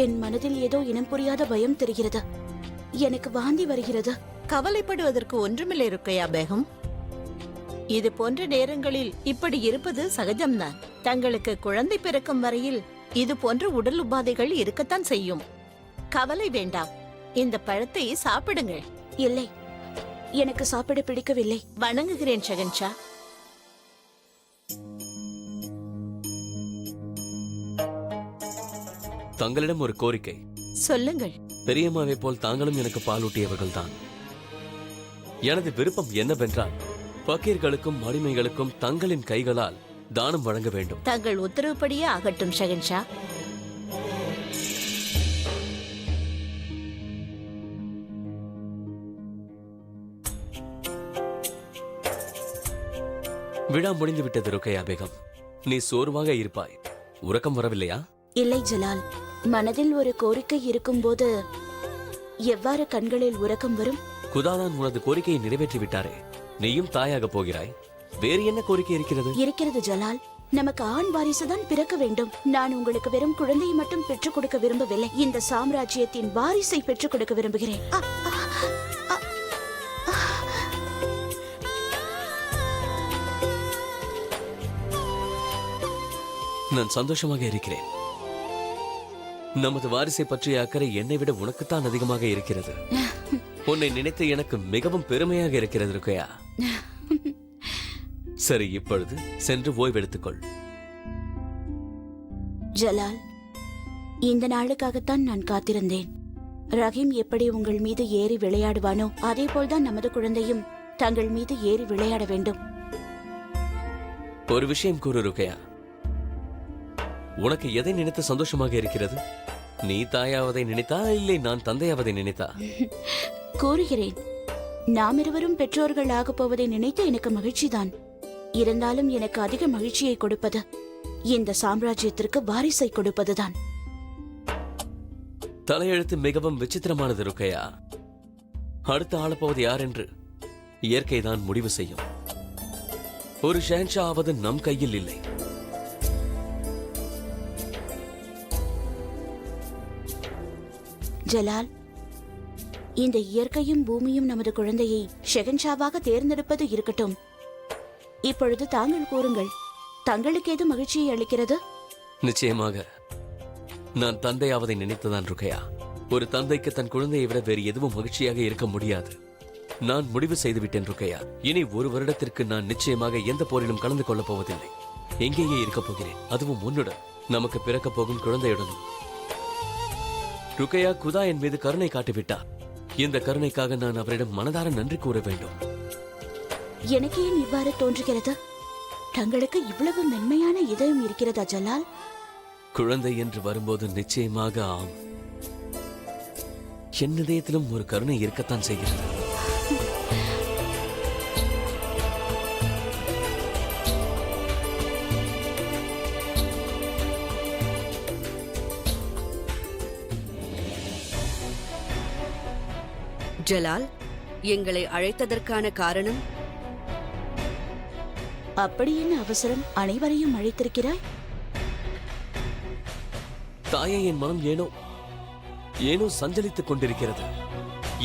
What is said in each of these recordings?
என் மனதில் ஏதோ இனம் புரியாத பயம் தெரிகிறது. எனக்கு வாந்தி வருகிறது. கவலைப்படுவதற்கு ஒன்றுமில்லை ருக்கையா பேகம். இது போன்ற நேரங்களில் இப்படி இருப்பது சகஜம்தான். தங்களுக்கு குழந்தை பிறக்கும் வரையில் இது போன்ற உடல் உபாதைகள் இருக்கத்தான் செய்யும். கவலை வேண்டாம். இந்த பழத்தை சாப்பிடுங்கள். இல்லை, எனக்கு சாப்பிட பிடிக்கவில்லை. வணங்குகிறேன் ஷகன்ஷா. தங்களிடம் ஒரு கோரிக்கை. சொல்லுங்கள். பெரியம்மாவை போல் தாங்களும் எனக்கு பாலூட்டியவர்கள் தான். எனது விருப்பம் என்னவென்றால் பக்கீர்களுக்கும் அடிமைகளுக்கும் தங்களின் கைகளால் தானம் வழங்க வேண்டும். தங்கள் உத்தரவுப்படியே ஆகட்டும் ஷகன்ஷா. விழா முடிந்து விட்டது ருக்கையா பேகம். நீ சோர்வாக இருப்பாய். உறக்கம் வரவில்லையா? இல்லை ஜலால், மனதில் ஒரு கோரிக்கை இருக்கும்போது எவ்வாறு கண்களில் உறக்கம் வரும்? குதாதான் உனது கோரிக்கையை நிறைவேற்றி விட்டாரே. நீயும் தாயாக போகிறாய். வேறு என்ன கோரிக்கை இருக்கிறது? இருக்கிறது ஜலால். நமக்கு ஆண் வாரிசுதான் பிறக்க வேண்டும். நான் உங்களுக்கு வெறும் குழந்தையை மட்டும் பெற்றுக் கொடுக்க விரும்பவில்லை. இந்த சாம்ராஜ்யத்தின் வாரிசை பெற்றுக் கொடுக்க விரும்புகிறேன். நான் சந்தோஷமாக இருக்கிறேன். நமது வாரிசை பற்றிய அக்கறை என்னை விட உனக்குத்தான் அதிகமாக இருக்கிறது. உன்னை நினைத்து எனக்கு மிகவும் பெருமையாக இருக்கிறது ருக்கையா. சரி, இப்பொழுது சென்று ஓய்வெடுத்துக்கொள். ஜலால், இந்த நாளுக்காகத்தான் நான் காத்திருந்தேன். ரஹீம் எப்படி உங்கள் மீது ஏறி விளையாடுவானோ அதே போல்தான் நமது குழந்தையும் தங்கள் மீது ஏறி விளையாட வேண்டும். ஒரு விஷயம் கூறு ருக்கையா. உனக்கு எதை நினைத்து சந்தோஷமாக இருக்கிறது? நீ தாயாவதை நினைத்தா, இல்லை நான் தந்தையாவதை நினைத்தா? கூறுகிறேன், நாம் இருவரும் பெற்றோர்கள் ஆகப் போவதை நினைத்து எனக்கு மகிழ்ச்சிதான். இருந்தாலும் எனக்கு அதிக மகிழ்ச்சியை கொடுப்பது இந்த சாம்ராஜ்யத்திற்கு வாரிசை கொடுப்பதுதான். தலையெழுத்து மிகவும் விசித்திரமானது ருக்கையா. அடுத்து ஆளப்போவது யார் என்று இயற்கைதான் முடிவு செய்யும். ஒரு ஷஹன்ஷா ஆவது நம் கையில் இல்லை. ஜலால், இந்த இயற்கையும் பூமியும் நமது குழந்தையை ஷெகன்ஷாவாக தேர்ந்தெடுப்பது இருக்கட்டும். இப்பொழுது தாங்கள் கூறுங்கள், தங்களுக்கு எது மகிழ்ச்சியை அளிக்கிறது? நிச்சயமாக நான் தந்தையாவதை நினைத்துதான் ருக்கையா. ஒரு தந்தைக்கு தன் குழந்தையை விட வேறு எதுவும் மகிழ்ச்சியாக இருக்க முடியாது. நான் முடிவு செய்துவிட்டேன் ருக்கையா. இனி ஒரு வருடத்திற்கு நான் நிச்சயமாக எந்த போரிலும் கலந்து கொள்ளப் போவதில்லை. எங்கேயே இருக்கப் போகிறேன், அதுவும் உன்னுடன், நமக்கு பிறக்கப் போகும் குழந்தையுடனும். ருக்கையா, குதா என் மீது கருணை காட்டிவிட்டார். இந்த கருணைக்காக நான் அவரிடம் மனதார நன்றி கூற வேண்டும். எனக்கு ஏன் இவ்வாறு தோன்றுகிறது? தங்களுக்கு இவ்வளவு மென்மையான இதயம் இருக்கிறதா ஜலால்? குழந்தை என்று வரும்போது நிச்சயமாக ஆம். என் இதயத்திலும் ஒரு கருணை இருக்கத்தான் செய்கிறது. ஜலால், எங்களை அழைத்ததற்கான காரணம்? அப்படி என்ன அவசரம்? அனைவரையும் அழைத்திருக்கிறாய்? தாயே, என் மனம் ஏனோ சஞ்சலித்துக் கொண்டிருக்கிறது.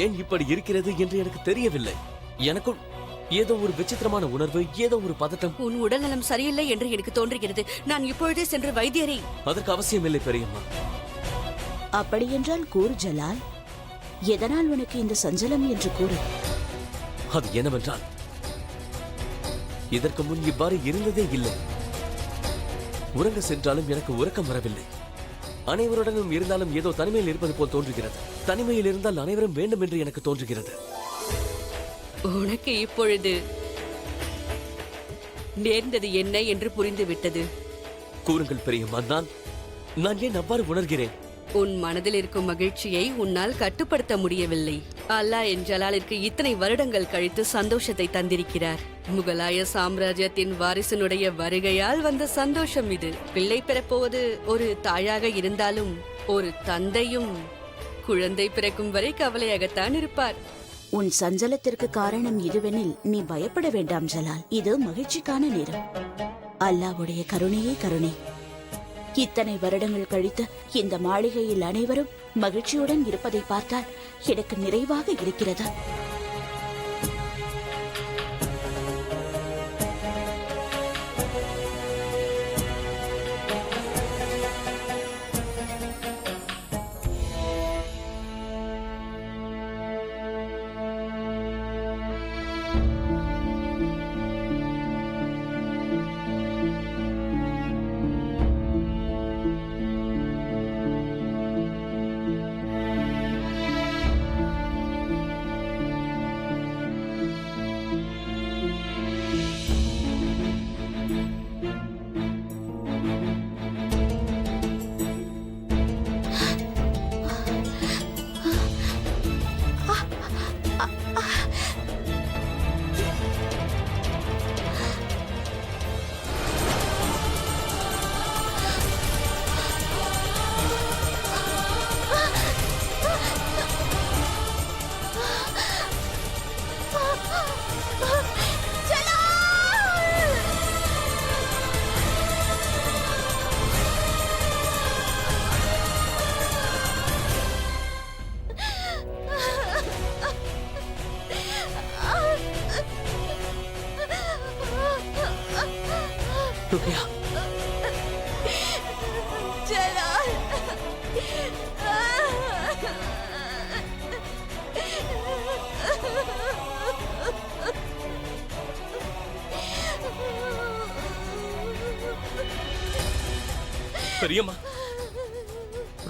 ஏன் இப்படி இருக்கிறது என்று எனக்கு தெரியவில்லை. எனக்குள் ஏதோ ஒரு விசித்திரமான உணர்வு, ஏதோ ஒரு பதட்டம். உன் உடல்நலம் சரியில்லை என்று எனக்கு தோன்றுகிறது. நான் இப்பொழுதே சென்று வைத்தியரை... அதற்கு அவசியமில்லை பெரியம்மா. அப்படி என்றால் கூறு ஜலால், எதனால் உனக்கு இந்த சஞ்சலம் என்று கூறு. அது என்னவென்றால், இதற்கு முன் இவ்வாறு இருந்ததே இல்லை. உறங்க சென்றாலும் எனக்கு உறக்கம் வரவில்லை. அனைவருடனும் இருந்தாலும் ஏதோ தனிமையில் இருப்பது போல் தோன்றுகிறது. தனிமையில் இருந்தால் அனைவரும் வேண்டும் என்று எனக்கு தோன்றுகிறது. உனக்கு இப்பொழுது நேர்ந்தது என்ன என்று புரிந்துவிட்டது. கூறுங்கள் பெரியம்மா, நான் ஏன் அவ்வாறு உணர்கிறேன்? உன் மனதில் இருக்கும் மகிழ்ச்சியை உன்னால் கட்டுப்படுத்த முடியவில்லை. அல்லாஹ் என் ஜலாலிற்கு இத்தனை வருடங்கள் கழித்து சந்தோஷத்தை தந்திருக்கிறார். முகலாய சாம்ராஜ்யத்தின் வாரிசனுடைய வருகையால் வந்த சந்தோஷம் இது. பிள்ளை பெறப்போவது ஒரு தாயாக இருந்தாலும் ஒரு தந்தையும் குழந்தை பிறக்கும் வரை கவலையாகத்தான் இருப்பார். உன் சஞ்சலத்திற்கு காரணம் இதுவெனில் நீ பயப்பட வேண்டாம் ஜலால். இது மகிழ்ச்சிக்கான நேரம். அல்லாஹ்வுடைய கருணையே கருணை. இத்தனை வருடங்கள் கழித்து இந்த மாளிகையில் அனைவரும் மகிழ்ச்சியுடன் இருப்பதை பார்த்தால் எனக்கு நிறைவாக இருக்கிறது. ருக்கையா, பெரியம்மா,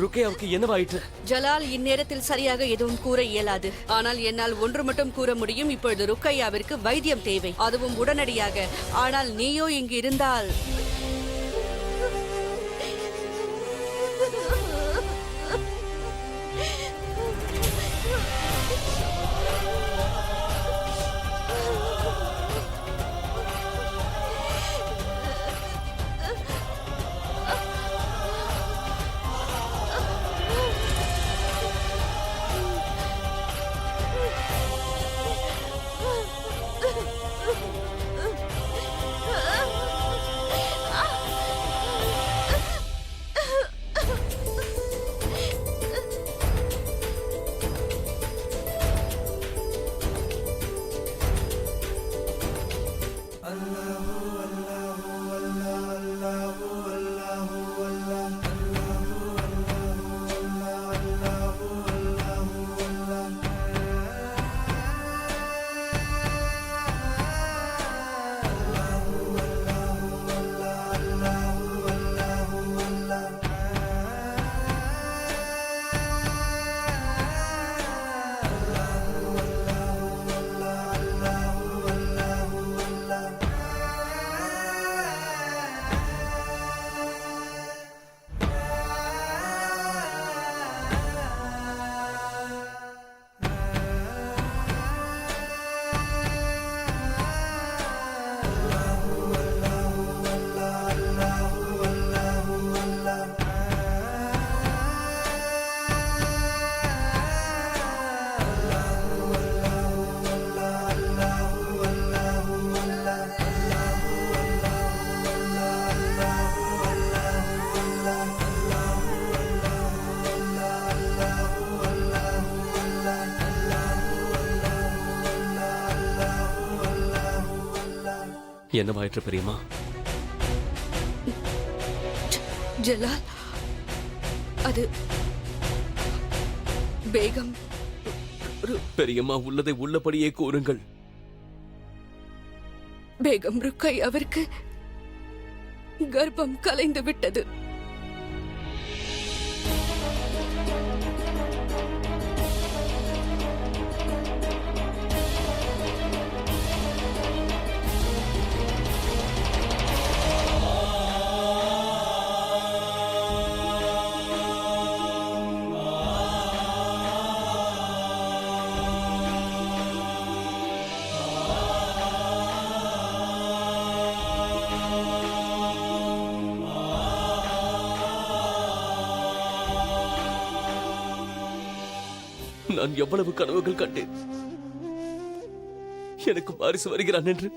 ருக்கையாவுக்கு என்னவாயிற்று? ஜலால் இந்நேரத்தில் சரியாக எதுவும் கூற இயலாது. ஆனால் என்னால் ஒன்று மட்டும் கூற முடியும். இப்பொழுது ருக்கையாவிற்கு வைத்தியம் தேவை, அதுவும் உடனடியாக. ஆனால் நீயோ இங்கு இருந்தால் என்னவாயிற்று பெரியம்மா? ஜலால், அது பேகம். பெரியம்மா, உள்ளதை உள்ளபடியே கூறுங்கள். பேகம் ருக்கையாவிற்கு கர்ப்பம் கலைந்து விட்டது. நான் எவ்வளவு கனவுகள் கண்டேன். எனக்கு வாரிசு வருகிறான் என்று.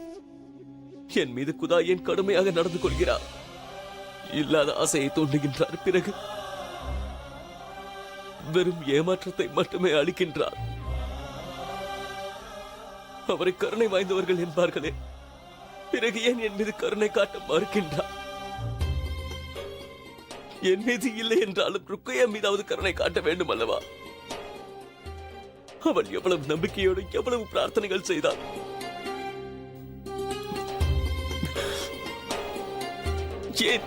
என் மீது குதா ஏன் கடுமையாக நடந்து கொள்கிறார்? இல்லாத ஆசையை தூண்டுகின்றார். பிறகு வெறும் ஏமாற்றத்தை மட்டுமே அளிக்கின்றார். அவரை கருணை வாய்ந்தவர்கள் என்பார்களே, பிறகு ஏன் என் மீது கருணை காட்ட மறுக்கின்றார்? என் மீது இல்லை என்றாலும் ருக்கையா மீதாவது கருணை காட்ட வேண்டும் அல்லவா? அவள் எவ்வளவு நம்பிக்கையோடு எவ்வளவு பிரார்த்தனைகள் செய்தாள். ஏன்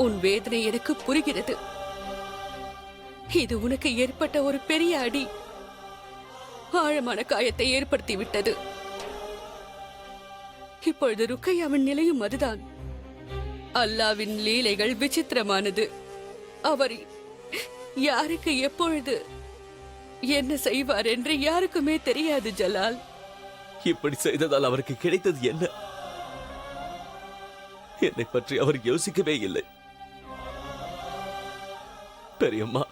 உன் வேதனை எனக்கு புரிகிறது. இது உனக்கு ஏற்பட்ட ஒரு பெரிய அடி, ஆழமான காயத்தை ஏற்படுத்தி விட்டது. இப்பொழுது ருக்கையாவின் நிலையும் அதுதான். அல்லாவின் லீலைகள் விசித்திரமானது. அவர் யாருக்கு எப்பொழுது என்ன செய்வார் என்று யாருக்குமே தெரியாது ஜலால். இப்படி செய்ததால் அவருக்கு கிடைத்தது என்ன? என்னை பற்றி அவர் யோசிக்கவே இல்லை. பெரியம்மா,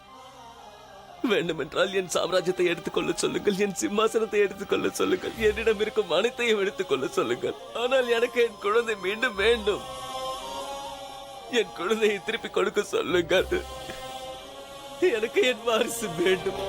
வேண்டுமென்றால் என் சாம்ராஜ்யத்தை எடுத்துக்கொள்ள சொல்லுங்கள், என் சிம்மாசனத்தை எடுத்துக்கொள்ள சொல்லுங்கள், என்னிடம் இருக்கும் அனைத்தையும் எடுத்துக்கொள்ள சொல்லுங்கள். ஆனால் எனக்கு என் குழந்தை மீண்டும் வேண்டும். என் குழந்தையை திருப்பி கொடுக்க சொல்லுங்கள். எனக்கு என் வாரிசு வேண்டும்.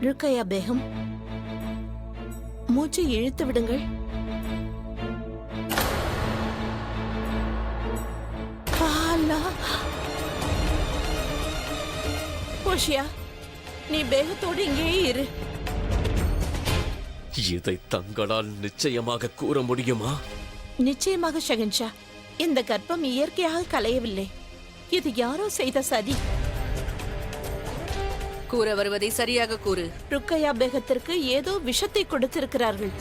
ருக்கையா பேகம், மூச்சை இழுத்து விடுங்கள். போஷியா, நீ பேகத்தோடு இங்கேயே இரு. இதை தங்களால் நிச்சயமாக கூற முடியுமா? நிச்சயமாக ஷகன்ஷா, இந்த கர்ப்பம் இயற்கையாக கலையவில்லை. இது யாரோ செய்த சதி. கூற வருவதை சரியாக கூறு. ருக்கையா பேகத்திற்கு ஏதோ விஷத்தை கொடுத்திருக்கிறார்கள்.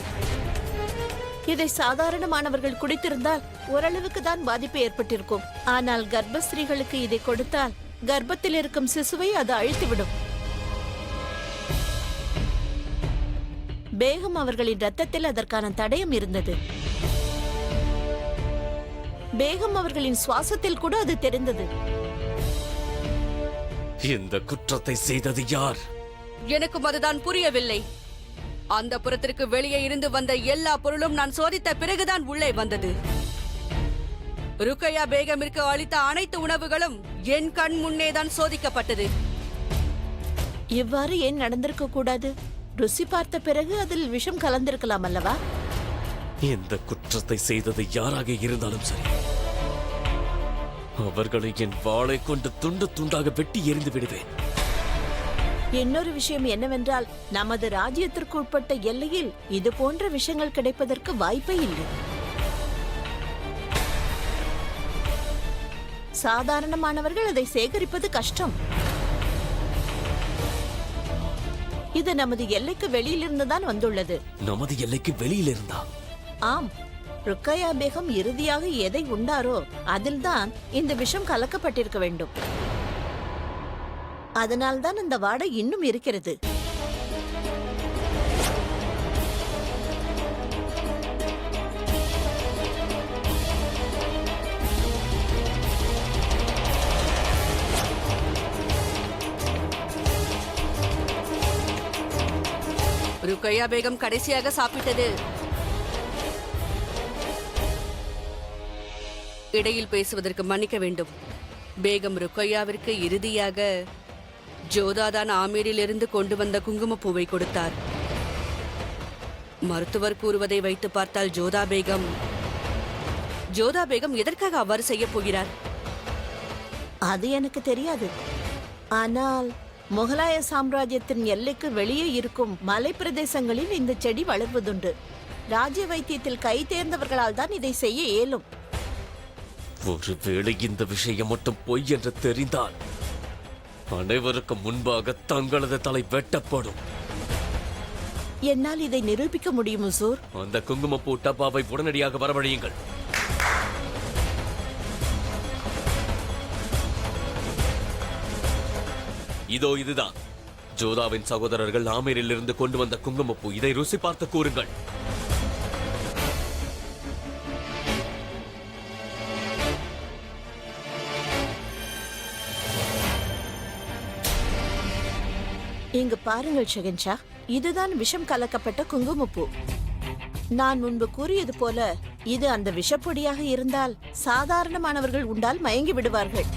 இதை சாதாரணமானவர்கள் குடித்திருந்தால் ஓரளவுக்கு தான் பாதிப்பு ஏற்பட்டிருக்கும். ஆனால் கர்ப்பஸ்திரீகளுக்கு இதை கொடுத்தால் கர்ப்பத்தில் இருக்கும் சிசுவை அது அழித்துவிடும். பேகம் அவர்களின் ரத்தத்தில் அதற்கான தடயம் இருந்தது. பேகம் அவர்களின் சுவாசத்தில் கூட அது தெரிந்தது. இந்த குற்றத்தை செய்தது யார்? எனக்கும் அதுதான் புரியவில்லை. அந்த புறத்திற்கு வெளியே இருந்து வந்த எல்லா பொருளும் நான் சோதித்த பிறகுதான் உள்ளே வந்தது. ருக்கையா பேகமிற்கு அளித்த அனைத்து உணவுகளும் என் கண் முன்னேதான் சோதிக்கப்பட்டது. இவ்வாறு ஏன் நடந்திருக்க கூடாது? ருசி பார்த்த பிறகு அதில் விஷம் கலந்திருக்கலாம் அல்லவா? இந்த குற்றத்தை செய்தது யாராக இருந்தாலும் சரி, அவர்களை என் வாளை கொண்டு துண்டு துண்டாக வெட்டி எறிந்து விடுவேன். இன்னொரு விஷயம் என்னவென்றால், நமது ராஜ்யத்திற்கு உட்பட்ட எல்லையில் இது போன்ற விஷயங்கள் கிடைப்பதற்கு வாய்ப்பே இல்லை. சாதாரணமானவர்கள் அதை சேகரிப்பது கஷ்டம். இது நமது எல்லைக்கு வெளியிலிருந்து தான் வந்துள்ளது. நமது எல்லைக்கு வெளியில் இருந்தா? ஆம், ருக்கையா பேகம் இறுதியாக எதை உண்டாரோ அதில்தான் இந்த விஷம் கலக்கப்பட்டிருக்க வேண்டும். அதனால்தான் அந்த வாடை இன்னும் இருக்கிறது. ருக்கையா பேகம் கடைசியாக சாப்பிட்டது. இடையில் பேசுவதற்கு மன்னிக்க வேண்டும். பேகம் ருக்கையாவிற்கு இறுதியாக ஜோதாதான் ஆமீரிலிருந்து கொண்டு வந்த குங்குமப்பூவை கொடுத்தார். மருத்துவர் கூறுவதை வைத்து பார்த்தால் ஜோதா பேகம் எதற்காக அவ்வாறு செய்ய போகிறார்? அது எனக்கு தெரியாது. ஆனால் முகலாய சாம்ராஜ்யத்தின் எல்லைக்கு வெளியே இருக்கும் மலை பிரதேசங்களில் இந்த செடி வளர்வதுண்டு. ராஜ்ய வைத்தியத்தில் கை தேர்ந்தவர்களால் தான் இதை செய்ய இயலும். ஒருவேளை இந்த விஷயம் மட்டும் பொய் என்று தெரிந்தால் அனைவருக்கும் முன்பாக தங்களது தலை வெட்டப்படும். என்னால் இதை நிரூபிக்க முடியும் ஹுசூர். அந்த குங்குமப்பூ டப்பாவை உடனடியாக வரவழையுங்கள். இதோ இதுதான் ஜோதாவின் சகோதரர்கள் ஆமீரில் இருந்து கொண்டு வந்த குங்குமப்பூ. இதை ருசி பார்த்து கூறுங்கள். இங்கு பாருங்கள் ஷெகன்ஷா, இதுதான் விஷம் கலக்கப்பட்ட குங்குமப்பூ. நான் முன்பு கூறியது போல இது அந்த விஷப்பொடியாக இருந்தால் சாதாரணமானவர்கள் உண்டால் மயங்கி விடுவார்கள்.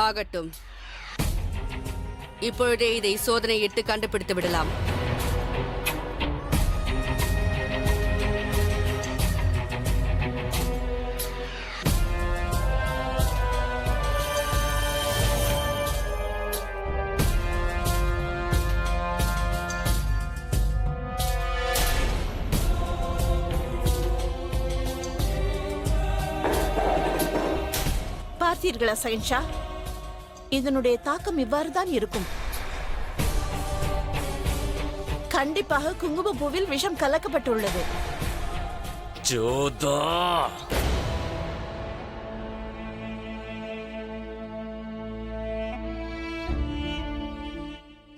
ஆகட்டும், இப்பொழுதே இதை சோதனையிட்டு கண்டுபிடித்து விடலாம். பார்த்தீர்களா ஷெகன்ஷா, இதனுடைய தாக்கம் இவ்வாறுதான் இருக்கும். கண்டிப்பாக குங்குமப்பூவில் விஷம் கலக்கப்பட்டுள்ளது. ஜோதா,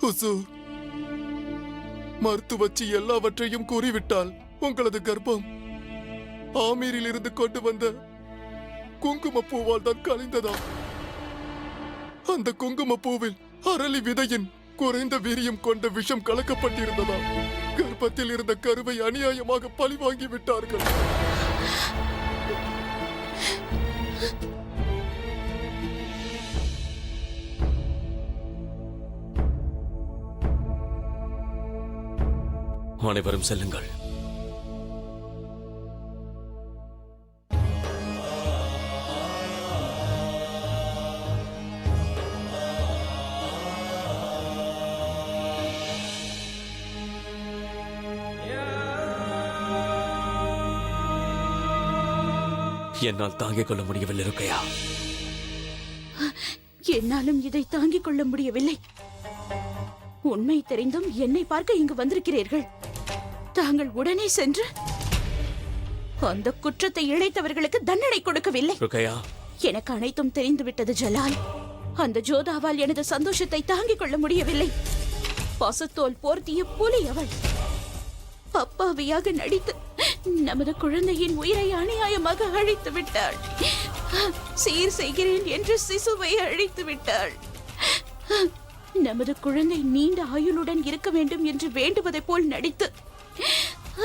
ஹுசூர், மருத்துவச்சி எல்லாவற்றையும் கூறிவிட்டால் உங்களது கர்ப்பம் ஆமீரில் இருந்து கொண்டு வந்த குங்குமப்பூவால் தான் கலைந்ததா? அந்த குங்குமப்பூவில் அரளி விதையின் குறைந்த வீரியம் கொண்ட விஷம் கலக்கப்பட்டிருந்ததா? கர்ப்பத்தில் இருந்த கருவை அநியாயமாக பழிவாங்கி விட்டார்கள். அனைவரும் செல்லுங்கள். என்னால் தாங்கிக் கொள்ள முடியவில்லை ருக்கையா. என்னாலும் இதை தாங்கிக் கொள்ள முடியவில்லை. உண்மை தெரிந்தும் என்னை பார்க்க இங்கு வந்திருக்கிறீர்கள். தாங்கள் உடனே சென்று அந்த குற்றத்தை இழைத்தவர்களுக்கு தண்டனை கொடுக்கவில்லை. ருக்கையா, எனக்கு அனைத்தும் தெரிந்துவிட்டது ஜலால். அந்த ஜோதாவால் எனது சந்தோஷத்தை தாங்கிக் கொள்ள முடியவில்லை. பசுத்தோல் போர்த்திய புலி அவள். அப்பாவியாக நடித்து நமது குழந்தையின் உயிரை அநியாயமாக அழித்து விட்டாள். சீர் செய்கிறேன் என்று சிசுவை அழித்து விட்டாள். நமது குழந்தை நீண்ட ஆயுளுடன் இருக்க வேண்டும் என்று வேண்டுவதை போல் நடித்து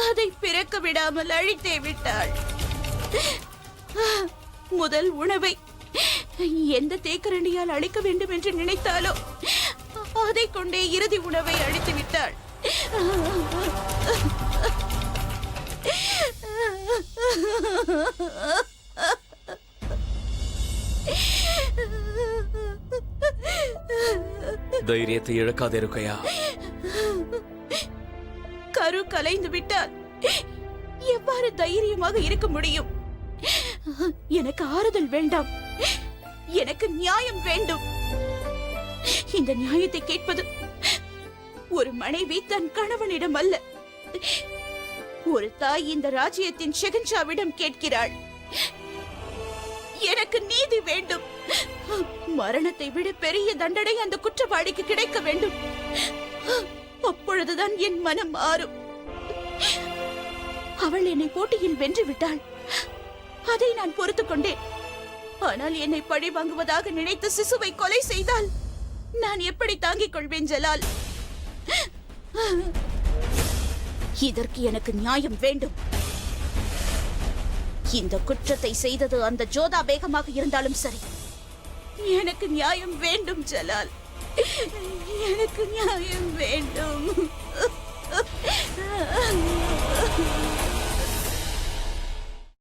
அதை பிறக்க விடாமல் அழித்தே விட்டாள். முதல் உணவை எந்த தேக்கரண்டியால் அழிக்க வேண்டும் என்று நினைத்தாலோ அதை கொண்டே இறுதி உணவை அழித்து விட்டாள். தைரியத்தை இழக்காதே ருக்கையா. கரு கலைந்து விட்டால் எவ்வாறு தைரியமாக இருக்க முடியும்? எனக்கு ஆறுதல் வேண்டாம், எனக்கு நியாயம் வேண்டும். இந்த நியாயத்தை கேட்பது ஒரு மனைவி தன் கணவனிடம் அல்ல, ஒரு தாய் இந்த ராஜ்யத்தின் ஷெகன்ஷாவிடம் கேட்கிறாள். எனக்கு நீதி வேண்டும். மரணத்தை விட பெரிய தண்டனை அந்த குற்றவாளிக்கு கிடைக்க வேண்டும். அப்பொழுதுதான் என் மனம் மாறும். அவள் என்னை போட்டியில் வென்று விட்டாள், அதை நான் பொறுத்துக் கொண்டேன். ஆனால் என்னை பழி வாங்குவதாக நினைத்து சிசுவை கொலை செய்தால் நான் எப்படி தாங்கிக் கொள்வேன் ஜலால்? இதற்கு எனக்கு நியாயம் வேண்டும். இந்த குற்றத்தை செய்தது அந்த ஜோதா பேகமாக இருந்தாலும் சரி, எனக்கு நியாயம் வேண்டும் ஜலால். எனக்கு நியாயம் வேண்டும்.